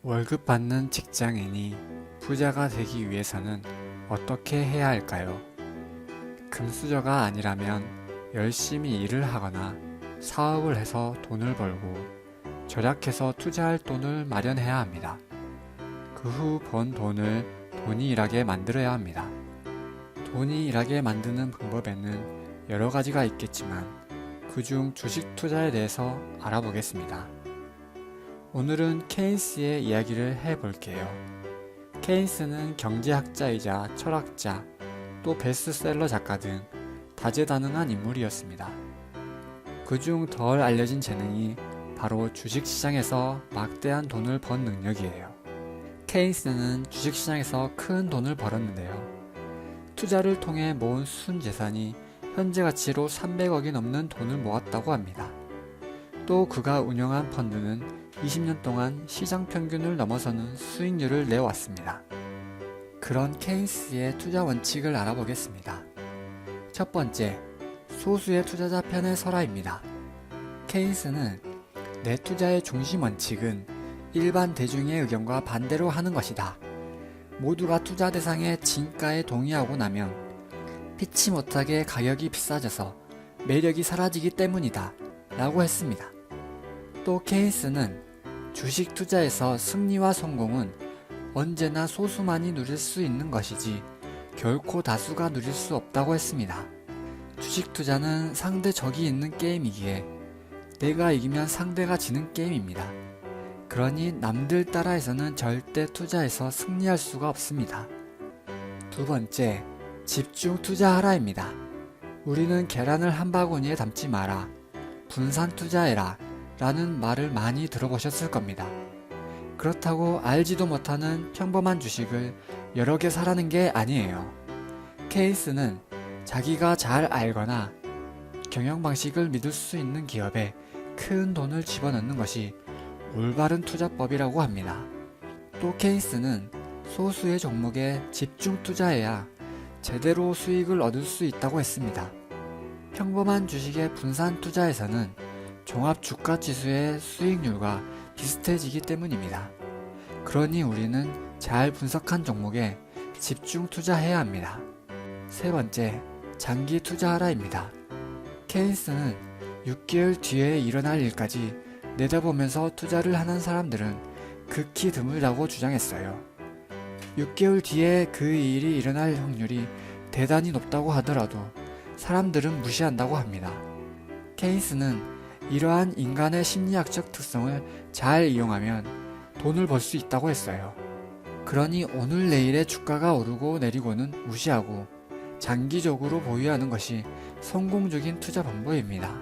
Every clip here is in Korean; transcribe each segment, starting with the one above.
월급 받는 직장인이 부자가 되기 위해서는 어떻게 해야 할까요? 금수저가 아니라면 열심히 일을 하거나 사업을 해서 돈을 벌고 절약해서 투자할 돈을 마련해야 합니다. 그 후 번 돈을 돈이 일하게 만들어야 합니다. 돈이 일하게 만드는 방법에는 여러 가지가 있겠지만 그중 주식 투자에 대해서 알아보겠습니다. 오늘은 케인스의 이야기를 해볼게요. 케인스는 경제학자이자 철학자, 또 베스트셀러 작가 등 다재다능한 인물이었습니다. 그중 덜 알려진 재능이 바로 주식시장에서 막대한 돈을 번 능력이에요. 케인스는 주식시장에서 큰 돈을 벌었는데요. 투자를 통해 모은 순재산이 현재 가치로 300억이 넘는 돈을 모았다고 합니다. 또 그가 운영한 펀드는 20년 동안 시장 평균을 넘어서는 수익률을 내왔습니다. 그런 케인스의 투자 원칙을 알아보겠습니다. 첫 번째, 소수의 투자자 편에 서라입니다. 케인스는 내 투자의 중심 원칙은 일반 대중의 의견과 반대로 하는 것이다. 모두가 투자 대상의 진가에 동의하고 나면 피치 못하게 가격이 비싸져서 매력이 사라지기 때문이다 라고 했습니다. 또 케인스는 주식 투자에서 승리와 성공은 언제나 소수만이 누릴 수 있는 것이지 결코 다수가 누릴 수 없다고 했습니다. 주식 투자는 상대적이 있는 게임이기에 내가 이기면 상대가 지는 게임입니다. 그러니 남들 따라해서는 절대 투자에서 승리할 수가 없습니다. 두 번째, 집중 투자하라입니다. 우리는 계란을 한 바구니에 담지 마라, 분산 투자해라 라는 말을 많이 들어보셨을 겁니다. 그렇다고 알지도 못하는 평범한 주식을 여러 개 사라는 게 아니에요. 케인스는 자기가 잘 알거나 경영 방식을 믿을 수 있는 기업에 큰 돈을 집어넣는 것이 올바른 투자법이라고 합니다. 또 케인스는 소수의 종목에 집중 투자해야 제대로 수익을 얻을 수 있다고 했습니다. 평범한 주식의 분산 투자에서는 종합 주가 지수의 수익률과 비슷해지기 때문입니다. 그러니 우리는 잘 분석한 종목에 집중 투자해야 합니다. 세 번째, 장기 투자하라입니다. 케인스는 6개월 뒤에 일어날 일까지 내다보면서 투자를 하는 사람들은 극히 드물다고 주장했어요. 6개월 뒤에 그 일이 일어날 확률이 대단히 높다고 하더라도 사람들은 무시한다고 합니다. 케인스는 이러한 인간의 심리학적 특성을 잘 이용하면 돈을 벌 수 있다고 했어요. 그러니 오늘 내일의 주가가 오르고 내리고는 무시하고 장기적으로 보유하는 것이 성공적인 투자 방법입니다.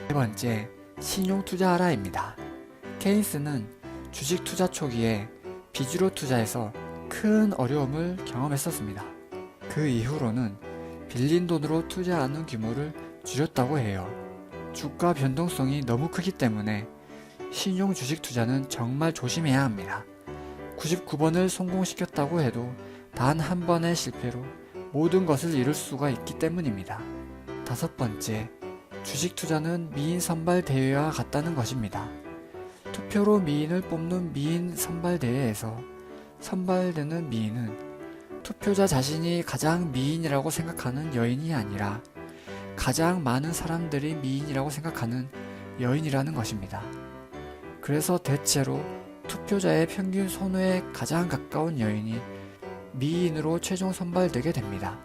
세 번째, 신용 투자하라입니다. 케인스는 주식 투자 초기에 빚으로 투자해서 큰 어려움을 경험했었습니다. 그 이후로는 빌린 돈으로 투자하는 규모를 줄였다고 해요. 주가 변동성이 너무 크기 때문에 신용 주식 투자는 정말 조심해야 합니다. 99번을 성공시켰다고 해도 단 한 번의 실패로 모든 것을 잃을 수가 있기 때문입니다. 다섯 번째, 주식 투자는 미인 선발 대회와 같다는 것입니다. 투표로 미인을 뽑는 미인 선발 대회에서 선발되는 미인은 투표자 자신이 가장 미인이라고 생각하는 여인이 아니라 가장 많은 사람들이 미인이라고 생각하는 여인이라는 것입니다. 그래서 대체로 투표자의 평균 선호에 가장 가까운 여인이 미인으로 최종 선발되게 됩니다.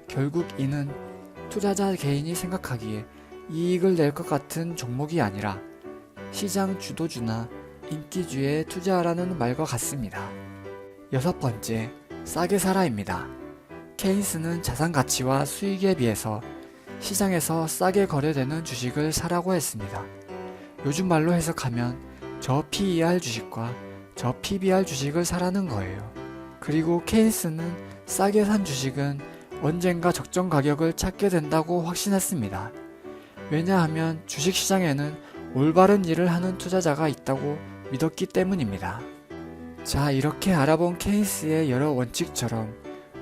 결국 이는 투자자 개인이 생각하기에 이익을 낼 것 같은 종목이 아니라 시장 주도주나 인기주에 투자하라는 말과 같습니다. 여섯 번째, 싸게 사라입니다. 케인스는 자산 가치와 수익에 비해서 시장에서 싸게 거래되는 주식을 사라고 했습니다. 요즘 말로 해석하면 저 PER 주식과 저 PBR 주식을 사라는 거예요. 그리고 케인스는 싸게 산 주식은 언젠가 적정 가격을 찾게 된다고 확신했습니다. 왜냐하면 주식시장에는 올바른 일을 하는 투자자가 있다고 믿었기 때문입니다. 자, 이렇게 알아본 케인스의 여러 원칙처럼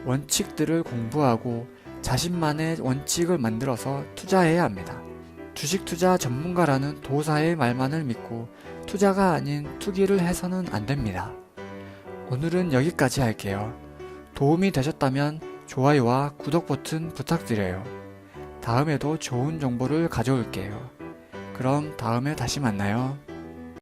원칙들을 공부하고 자신만의 원칙을 만들어서 투자해야 합니다. 주식 투자 전문가라는 도사의 말만을 믿고 투자가 아닌 투기를 해서는 안 됩니다. 오늘은 여기까지 할게요. 도움이 되셨다면 좋아요와 구독 버튼 부탁드려요. 다음에도 좋은 정보를 가져올게요. 그럼 다음에 다시 만나요.